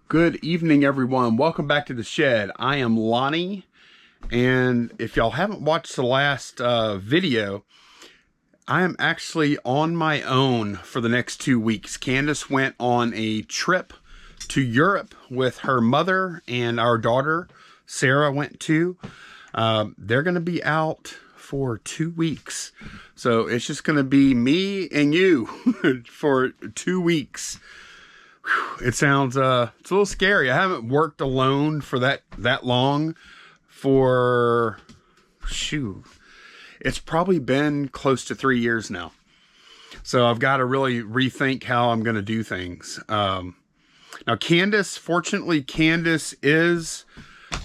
Good evening, everyone. Welcome back to the shed. I am Lonnie, and if y'all haven't watched the last video, I am actually on my own for the next 2 weeks. Candace went on a trip to Europe with her mother, and our daughter, Sarah, went too. They're going to be out for 2 weeks. So it's just going to be me and you for 2 weeks. It sounds it's a little scary. I haven't worked alone for that long for it's probably been close to 3 years now. So I've got to really rethink how I'm going to do things. Now fortunately Candace is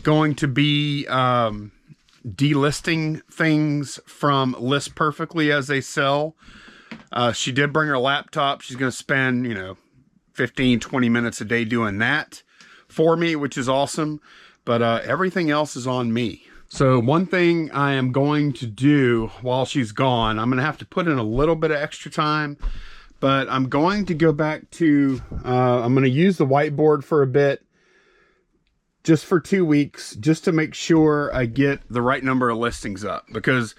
going to be delisting things from List Perfectly as they sell. She did bring her laptop. She's going to spend, 15-20 minutes a day doing that for me, which is awesome, but everything else is on me. So one thing I am going to do while she's gone, I'm gonna have to put in a little bit of extra time, but I'm going to go back to I'm gonna use the whiteboard for a bit, just for 2 weeks, just to make sure I get the right number of listings up, because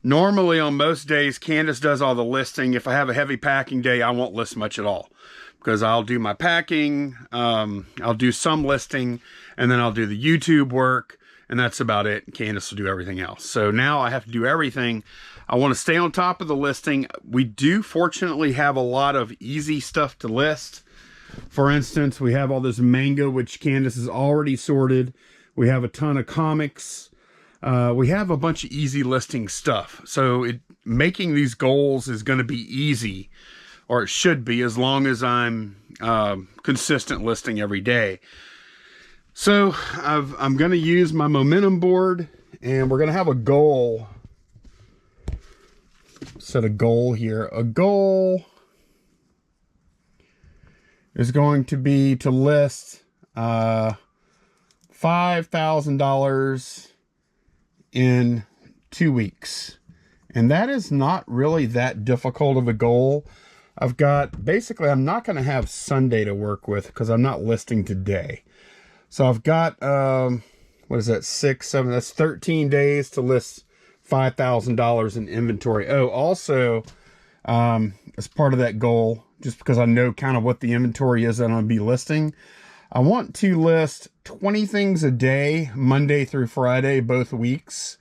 normally on most days Candace does all the listing. If I have a heavy packing day, I won't list much at all, because I'll do my packing, I'll do some listing, and then I'll do the YouTube work, and that's about it. Candace will do everything else. So now I have to do everything. I want to stay on top of the listing. We do fortunately have a lot of easy stuff to list. For instance, we have all this manga, which Candace has already sorted. We have a ton of comics. We have a bunch of easy listing stuff. So making these goals is going to be easy. Or it should be, as long as I'm consistent listing every day. So I'm going to use my momentum board, and we're going to have a goal. Set a goal here. A goal is going to be to list $5,000 in 2 weeks. And that is not really that difficult of a goal. I'm not going to have Sunday to work with because I'm not listing today. So I've got, what is that, 6, 7, that's 13 days to list $5,000 in inventory. Oh, also, as part of that goal, just because I know kind of what the inventory is that I'm going to be listing, I want to list 20 things a day, Monday through Friday, both weeks.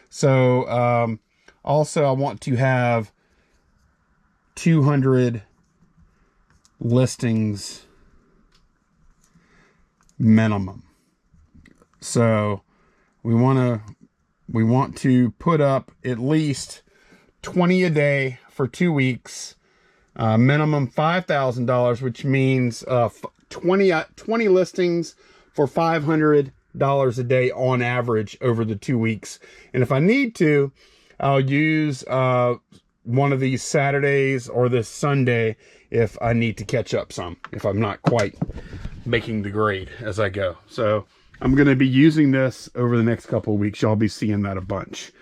So, also I want to have 200 listings minimum. So we want to put up at least 20 a day for 2 weeks, minimum $5,000, which means 20 listings for $500 a day on average over the 2 weeks. And if I need to, I'll use one of these Saturdays or this Sunday if I need to catch up some, if I'm not quite making the grade as I go. So I'm going to be using this over the next couple of weeks. Y'all be seeing that a bunch.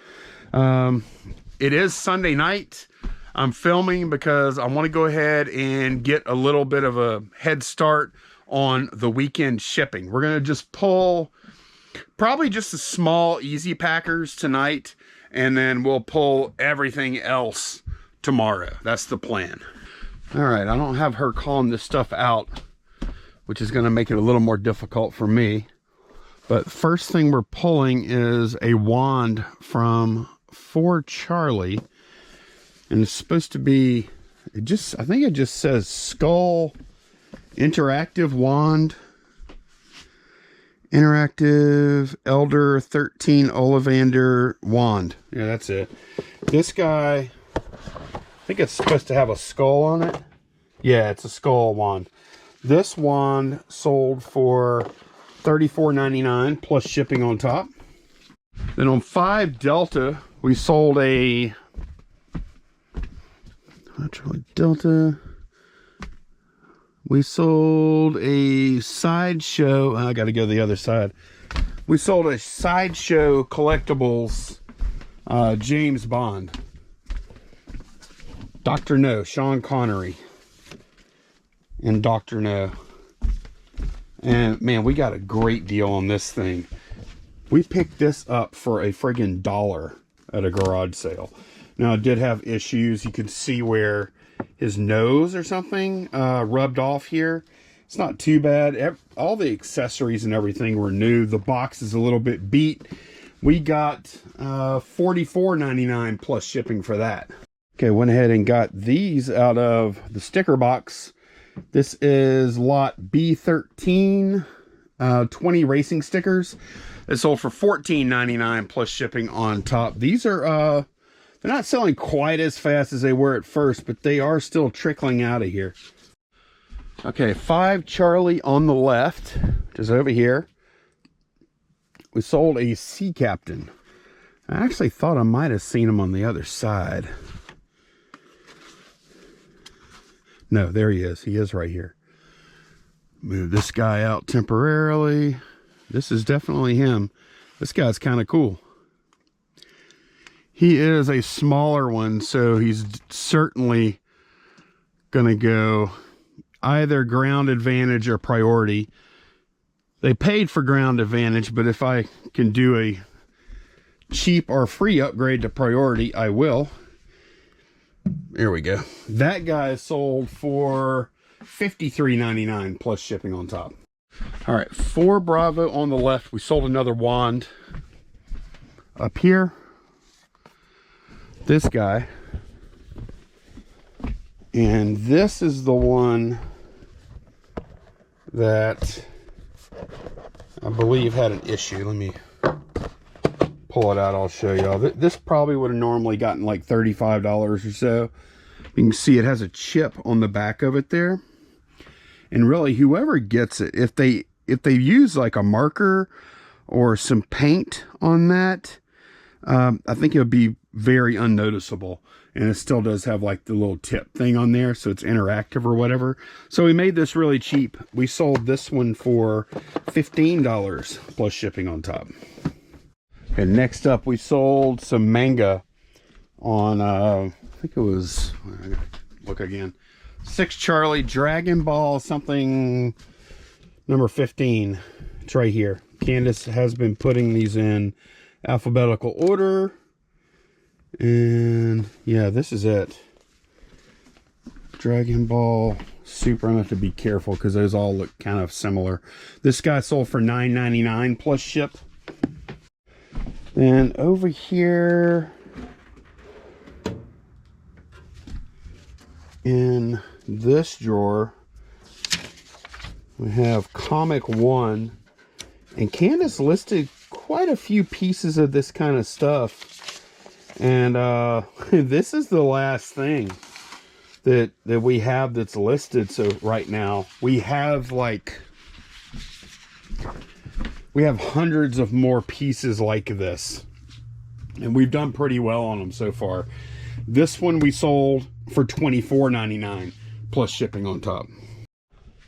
It is Sunday night. I'm filming because I want to go ahead and get a little bit of a head start on the weekend shipping. We're going to just pull probably just the small easy packers tonight, and then we'll pull everything else tomorrow. That's the plan. All right, I don't have her calling this stuff out, which is going to make it a little more difficult for me. But first thing we're pulling is a wand from For Charlie. And it's supposed to be, I think it just says Skull Interactive Wand. Interactive Elder 13 Ollivander Wand. Yeah, that's it. This guy, I think it's supposed to have a skull on it. Yeah, it's a skull wand. This wand sold for $34.99 plus shipping on top. Then on 5 Delta, we sold a Delta. We sold a Sideshow. I got to go to the other side. We sold a Sideshow Collectibles James Bond. Dr. No, Sean Connery. And Dr. No. And man, we got a great deal on this thing. We picked this up for a friggin' $1 at a garage sale. Now, it did have issues. You could see where his nose or something rubbed off here. It's not too bad. All the accessories and everything were new. The box is a little bit beat. We got $44.99 plus shipping for that. Okay, went ahead and got these out of the sticker box. This is lot B13, 20 racing stickers. It sold for $14.99 plus shipping on top. These are, they're not selling quite as fast as they were at first, but they are still trickling out of here. Okay, 5 Charlie on the left, which is over here. We sold a Sea Captain. I actually thought I might have seen him on the other side. No, there he is. He is right here. Move this guy out temporarily. This is definitely him. This guy's kind of cool. He is a smaller one, so he's certainly gonna go either ground advantage or priority. They paid for ground advantage, but if I can do a cheap or free upgrade to priority, I will. There we go. That guy sold for $53.99 plus shipping on top. All right, 4 Bravo on the left. We sold another wand. Up here, this guy. And this is the one that I believe had an issue. Let me pull it out. I'll show y'all. This probably would have normally gotten like $35 or so. You can see it has a chip on the back of it there. And really, whoever gets it, if they use like a marker or some paint on that, I think it would be very unnoticeable. And it still does have like the little tip thing on there, so it's interactive or whatever. So we made this really cheap. We sold this one for $15 plus shipping on top. And next up, we sold some manga on, I think it was, I gotta look again, 6 Charlie Dragon Ball something number 15. It's right here. Candace has been putting these in alphabetical order. And yeah, this is it. Dragon Ball Super. I'm going to have to be careful because those all look kind of similar. This guy sold for $9.99 plus ship. Then over here in this drawer, we have Comic One. And Candace listed quite a few pieces of this kind of stuff. And this is the last thing that we have that's listed. So right now we have hundreds of more pieces like this, and we've done pretty well on them so far. This one we sold for $24.99 plus shipping on top.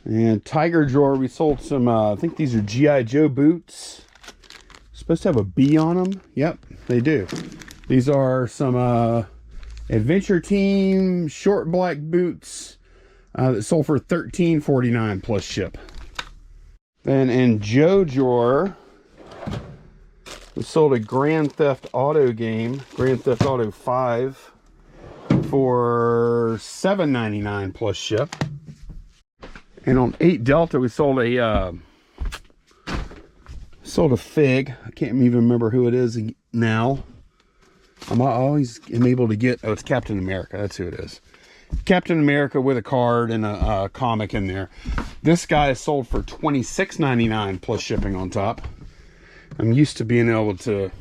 And Tiger Drawer, we sold some I think these are G.I. Joe boots. Supposed to have a B on them. Yep, they do. These are some Adventure Team short black boots that sold for $13.49 plus ship. Then in Joe Drawer, we sold a Grand Theft Auto game, Grand Theft Auto 5, for $7.99 plus ship. And on 8 Delta, we sold a fig. I can't even remember who it is now. I always am able to get, oh, it's Captain America. That's who it is. Captain America with a card and a comic in there. This guy is sold for $26.99 plus shipping on top. I'm used to being able to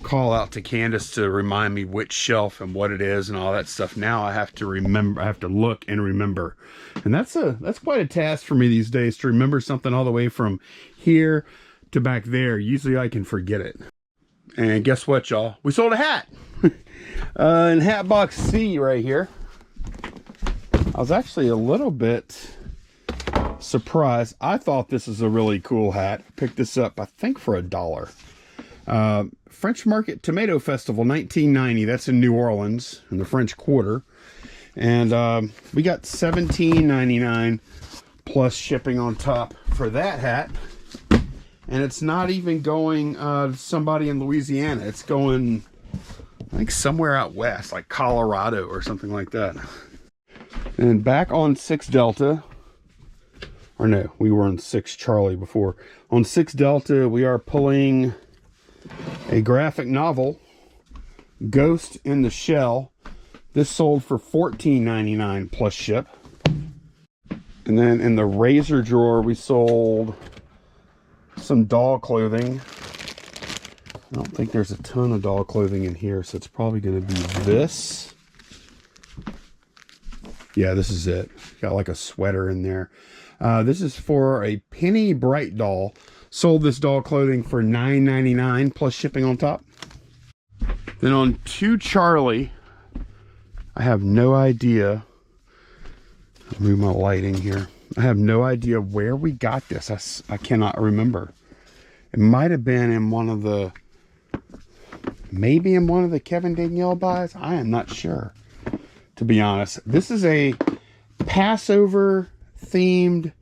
call out to Candace to remind me which shelf and what it is and all that stuff. Now I have to remember, I have to look and remember. And that's quite a task for me these days, to remember something all the way from here to back there. Usually I can forget it. And guess what, y'all? We sold a hat. In hat box C right here. I was actually a little bit surprised. I thought this was a really cool hat. Picked this up, I think, for $1. French Market Tomato Festival 1990. That's in New Orleans in the French Quarter. And we got $17.99 plus shipping on top for that hat. And it's not even going to somebody in Louisiana. It's going, I think, somewhere out west, like Colorado or something like that. And back on 6 Delta, or no, we were on 6 Charlie before. On 6 Delta, we are pulling a graphic novel, Ghost in the Shell. This sold for $14.99 plus ship. And then in the razor drawer, we sold some doll clothing. I don't think there's a ton of doll clothing in here, so it's probably going to be this. Yeah, this is it. Got like a sweater in there. This is for a Penny Bright doll. Sold this doll clothing for $9.99 plus shipping on top. Then on 2 Charlie, I have no idea. I'll move my lighting here. I have no idea where we got this. I cannot remember. It might have been in one of the, maybe in one of the Kevin Danielle buys. I am not sure, to be honest. This is a Passover themed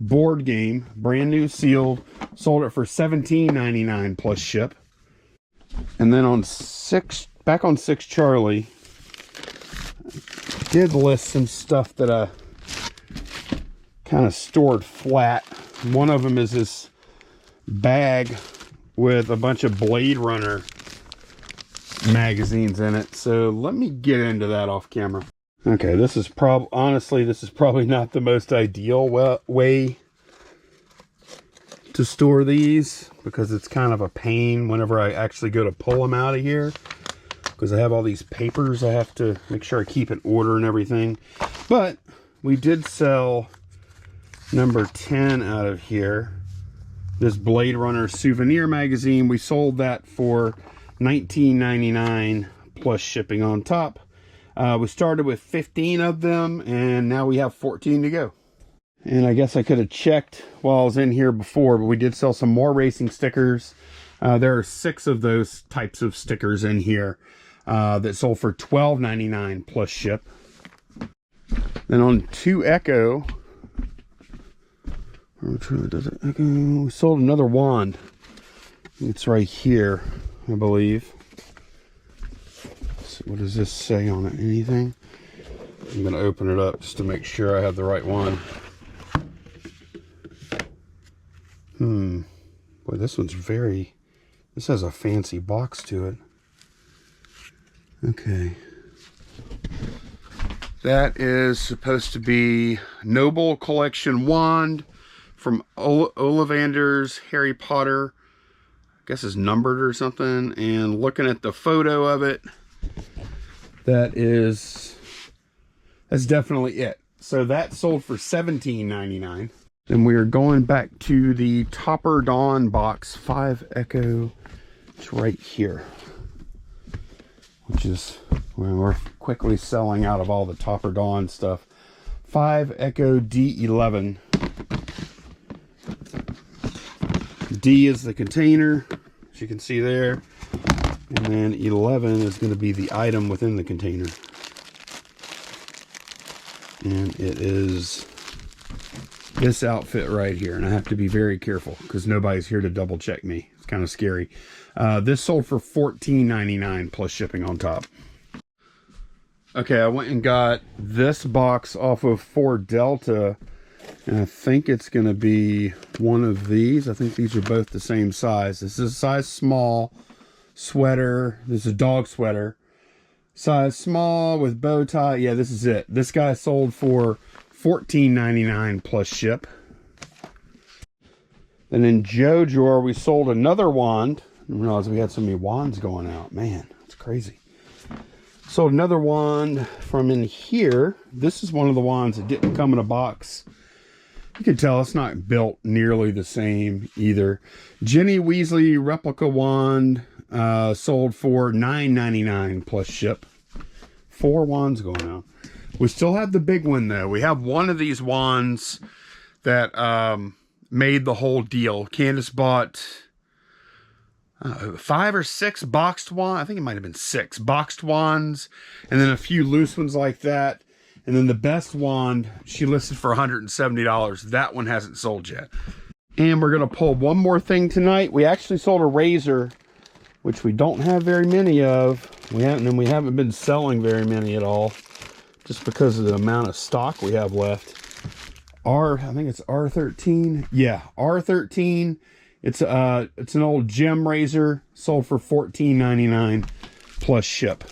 board game, brand new sealed. Sold it for $17.99 plus ship. And then on 6, back on 6 Charlie, I did list some stuff that I kind of stored flat. One of them is this bag with a bunch of Blade Runner magazines in it. So let me get into that off camera. Okay, this is honestly, this is probably not the most ideal way to store these, because it's kind of a pain whenever I actually go to pull them out of here, because I have all these papers I have to make sure I keep in order and everything. But we did sell number 10 out of here, this Blade Runner souvenir magazine. We sold that for $19.99 plus shipping on top. We started with 15 of them, and now we have 14 to go. And I guess I could have checked while I was in here before, but we did sell some more racing stickers. There are 6 of those types of stickers in here that sold for $12.99 plus ship. Then on 2 Echo, we sold another wand. It's right here, I believe. So what does this say on it? Anything? I'm going to open it up just to make sure I have the right one. Boy, this one's this has a fancy box to it. Okay. That is supposed to be Noble Collection wand from Ollivander's Harry Potter. I guess it's numbered or something. And looking at the photo of it, that's definitely it. So that sold for $17.99. Then we are going back to the Topper Dawn box, 5 Echo. It's right here, which is when we're quickly selling out of all the Topper Dawn stuff. 5 Echo D11. D is the container, as you can see there. And then 11 is going to be the item within the container. And it is this outfit right here. And I have to be very careful because nobody's here to double check me. It's kind of scary. This sold for $14.99 plus shipping on top. Okay, I went and got this box off of 4 Delta. And I think it's going to be one of these. I think these are both the same size. This is a size small sweater. This is a dog sweater. Size small with bow tie. Yeah, this is it. This guy sold for $14.99 plus ship. Then in Joe drawer, we sold another wand. I didn't realize we had so many wands going out. Man, that's crazy. Sold another wand from in here. This is one of the wands that didn't come in a box. You can tell it's not built nearly the same either. Ginny Weasley replica wand sold for $9.99 plus ship. 4 wands going out. We still have the big one though. We have one of these wands that made the whole deal. Candace bought 5 or 6 boxed wands. I think it might have been 6 boxed wands, and then a few loose ones like that. And then the best wand, she listed for $170. That one hasn't sold yet. And we're gonna pull one more thing tonight. We actually sold a razor, which we don't have very many of. We haven't been selling very many at all, just because of the amount of stock we have left. I think it's R13. Yeah, R13. It's an old gem razor, sold for $14.99 plus ship.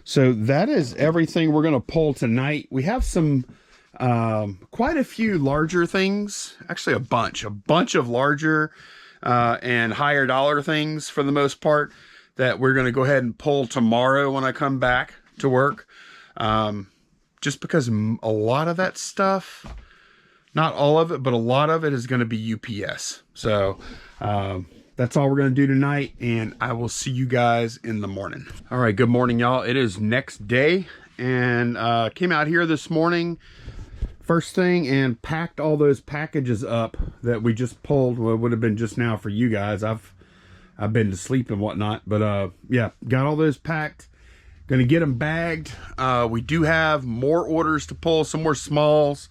So that is everything we're gonna pull tonight. We have some quite a few larger things, actually a bunch of larger and higher dollar things for the most part that we're gonna go ahead and pull tomorrow when I come back to work. Just because a lot of that stuff, not all of it, but a lot of it is going to be UPS. So that's all we're going to do tonight, and I will see you guys in the morning. All right, good morning, y'all. It is next day, and came out here this morning first thing and packed all those packages up that we just pulled. Well, it would have been just now for you guys. I've been to sleep and whatnot, but yeah, got all those packed. Gonna get them bagged. We do have more orders to pull, some more smalls.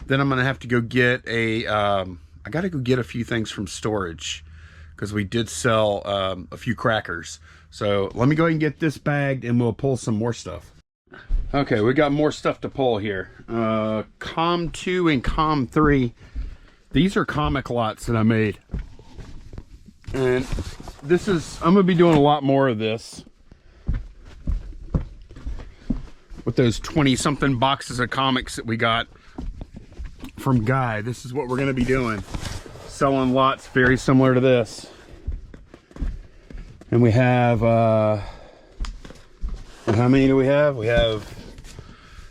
Then I'm gonna have to go get I gotta go get a few things from storage because we did sell a few crackers. So let me go ahead and get this bagged and we'll pull some more stuff. Okay, we got more stuff to pull here. Com 2 and Com 3. These are comic lots that I made. And I'm gonna be doing a lot more of this. With those 20-something boxes of comics that we got from Guy. This is what we're gonna be doing. Selling lots very similar to this. And we have, how many do we have? We have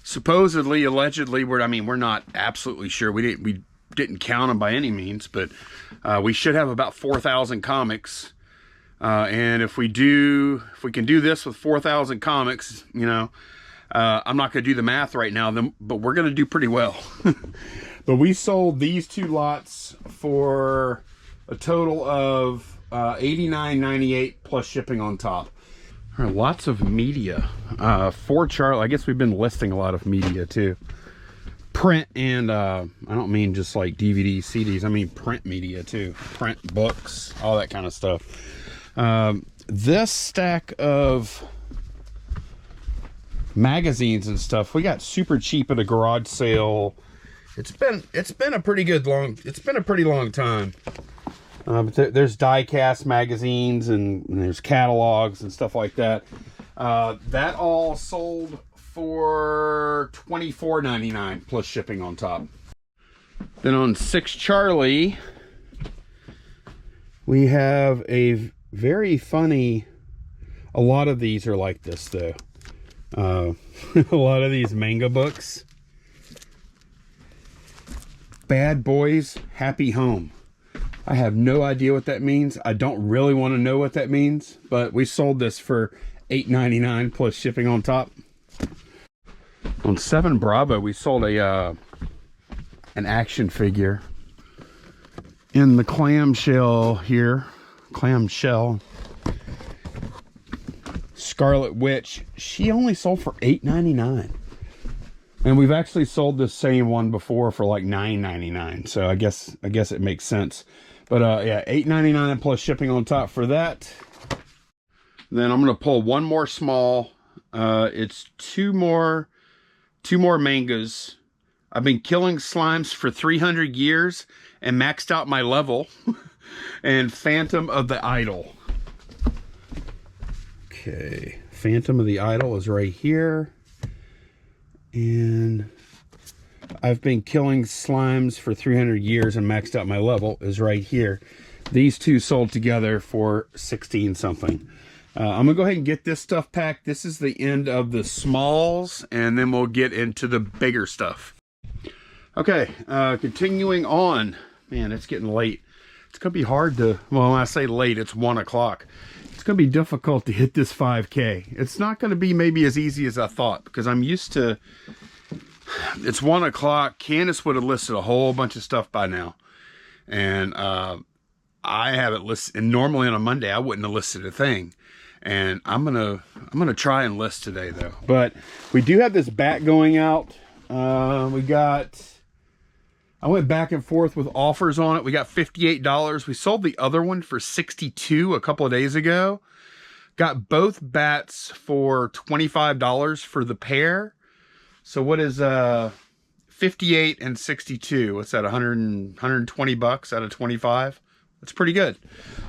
supposedly, allegedly, we're not absolutely sure. We didn't count them by any means, but we should have about 4,000 comics. And if we can do this with 4,000 comics, you know, I'm not going to do the math right now, but we're going to do pretty well. But we sold these two lots for a total of $89.98 plus shipping on top. All right, lots of media. For Charlie, I guess we've been listing a lot of media too. Print and, I don't mean just like DVDs, CDs, I mean print media too. Print books, all that kind of stuff. This stack of magazines and stuff we got super cheap at a garage sale. It's been a pretty long time. But there's die cast magazines and there's catalogs and stuff like that. That all sold for $24.99 plus shipping on top. Then on 6 Charlie we have a very funny, a lot of these are like this though. A lot of these manga books. Bad Boys Happy Home. I have no idea what that means. I don't really want to know what that means, but we sold this for $8.99 plus shipping on top. On 7 Bravo we sold an action figure in the clamshell here. Clamshell. Scarlet Witch. She only sold for $8.99. And we've actually sold this same one before for like $9.99. So I guess it makes sense. But yeah, $8.99 plus shipping on top for that. Then I'm gonna pull one more small. It's two more mangas. I've been killing slimes for 300 years and maxed out my level. And Phantom of the Idol. Okay, Phantom of the Idol is right here. And I've been killing slimes for 300 years and maxed out my level is right here. These two sold together for 16 something. I'm gonna go ahead and get this stuff packed. This is the end of the smalls, and then we'll get into the bigger stuff. Okay, continuing on. Man, it's getting late. It's gonna be hard to, well, when I say late, it's 1 o'clock. It's gonna be difficult to hit this 5K. It's not gonna be maybe as easy as I thought, because I'm used to, it's 1 o'clock. Candace would have listed a whole bunch of stuff by now. And I haven't listed, and normally on a Monday, I wouldn't have listed a thing. And I'm gonna try and list today though. But we do have this bat going out. I went back and forth with offers on it. We got $58. We sold the other one for $62 a couple of days ago. Got both bats for $25 for the pair. So what is 58 and 62? What's that? 120 bucks out of 25. That's pretty good.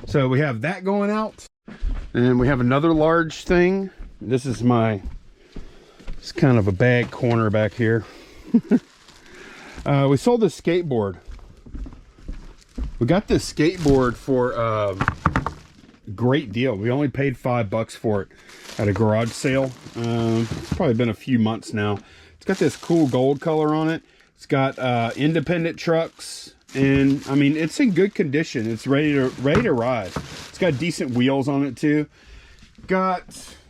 So we have that going out. And we have another large thing. This is it's kind of a bag corner back here. We sold this skateboard. We got this skateboard for a great deal. We only paid $5 for it at a garage sale. It's probably been a few months now. It's got this cool gold color on it. It's got independent trucks, and I mean, it's in good condition. It's ready to ride. It's got decent wheels on it too.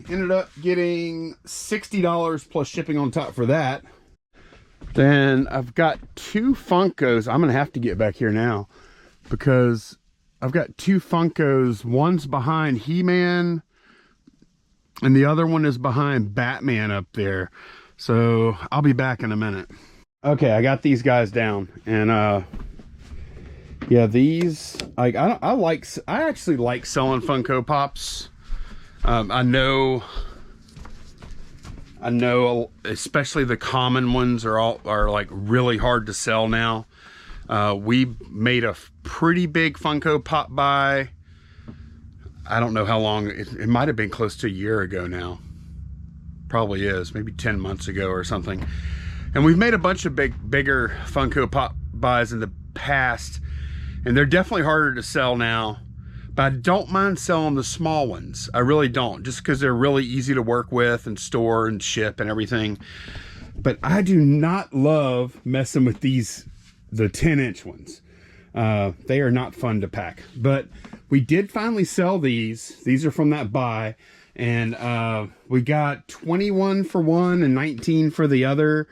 Ended up getting $60 plus shipping on top for that. Then I've got two Funkos. I'm gonna have to get back here now because I've got two Funkos. One's behind He-Man and the other one is behind Batman up there. So I'll be back in a minute. Okay, I got these guys down, and yeah, these I actually like selling Funko Pops. I know especially the common ones are like really hard to sell now. We made a pretty big Funko Pop buy. I don't know how long, it might have been close to a year ago now. Probably is, maybe 10 months ago or something. And we've made a bunch of bigger Funko Pop buys in the past, and they're definitely harder to sell now. But I don't mind selling the small ones. I really don't, just because they're really easy to work with and store and ship and everything. But I do not love messing with the 10-inch ones. They are not fun to pack. But we did finally sell these. These are from that buy. And we got 21 for one and 19 for the other.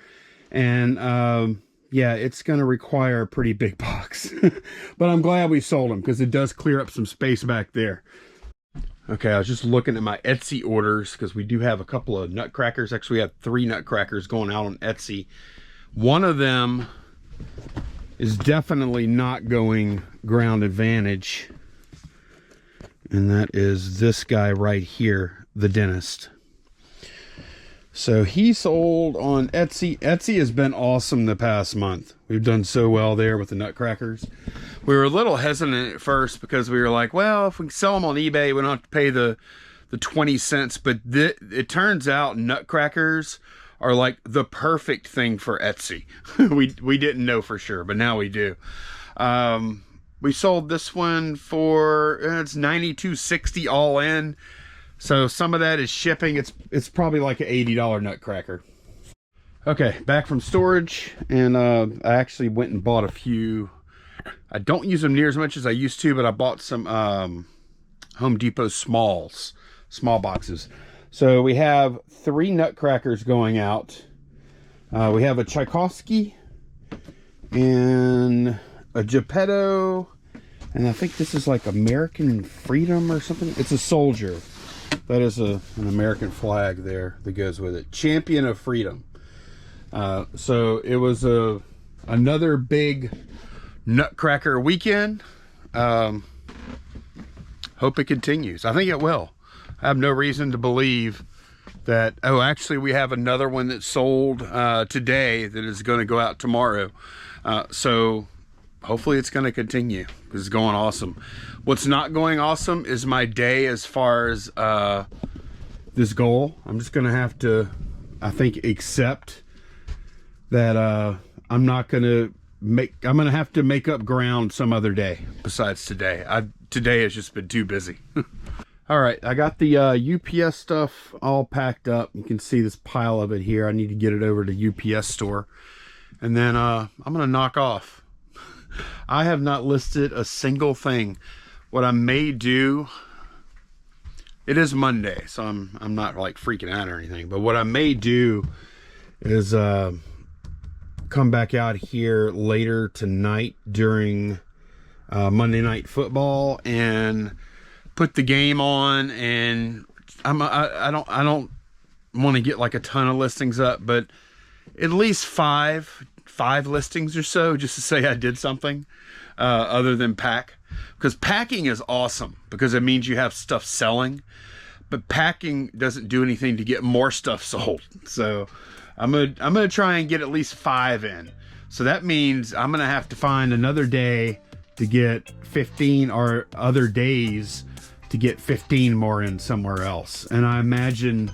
And yeah, it's going to require a pretty big box. But I'm glad we sold them because it does clear up some space back there. Okay, I was just looking at my Etsy orders because we do have a couple of nutcrackers. Actually, we have 3 nutcrackers going out on Etsy. One of them is definitely not going Ground Advantage. And that is this guy right here, the dentist. So he sold on Etsy. Etsy has been awesome the past month. We've done so well there with the nutcrackers. We were a little hesitant at first because we were like, well, if we sell them on eBay, we don't have to pay the 20 cents. But it turns out nutcrackers are like the perfect thing for Etsy. we didn't know for sure, but now we do. We sold this one for, it's $92.60 all in. So some of that is shipping. It's probably like an $80 nutcracker. Okay, back from storage, and I actually went and bought a few. I don't use them near as much as I used to, but I bought some Home Depot small boxes. So we have 3 nutcrackers going out. We have a Tchaikovsky and a Geppetto, and I think this is like American Freedom or something. It's a soldier. That is an American flag there that goes with it. Champion of Freedom. So it was another big nutcracker weekend. Hope it continues. I think it will. I have no reason to believe that. Oh, actually, we have another one that sold today that is going to go out tomorrow. So hopefully it's going to continue because it's going awesome. What's not going awesome is my day as far as this goal. I'm just going to have to, I think, accept that I'm going to have to make up ground some other day besides today. Today has just been too busy. All right, I got the UPS stuff all packed up. You can see this pile of it here. I need to get it over to UPS store. And then I'm going to knock off. I have not listed a single thing. What I may do, it is Monday, so I'm not like freaking out or anything, but what I may do is come back out here later tonight during Monday Night Football and put the game on. And I don't want to get like a ton of listings up, but at least five listings or so, just to say I did something other than pack. Because packing is awesome because it means you have stuff selling, but packing doesn't do anything to get more stuff sold. So I'm gonna try and get at least 5 in. So that means I'm gonna have to find another day to get 15, or other days to get 15 more in somewhere else. And I imagine,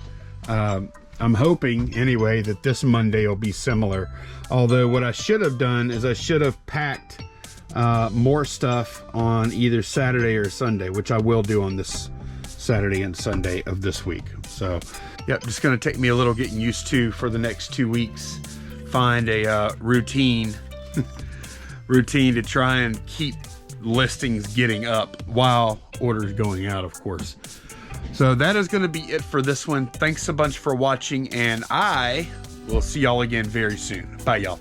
I'm hoping anyway, that this Monday will be similar. Although what I should have done is I should have packed more stuff on either Saturday or Sunday, which I will do on this Saturday and Sunday of this week. So yep, just gonna take me a little getting used to for the next 2 weeks. Find a routine to try and keep listings getting up while orders going out, of course. So that is going to be it for this one. Thanks a bunch for watching, and I will see y'all again very soon. Bye, y'all.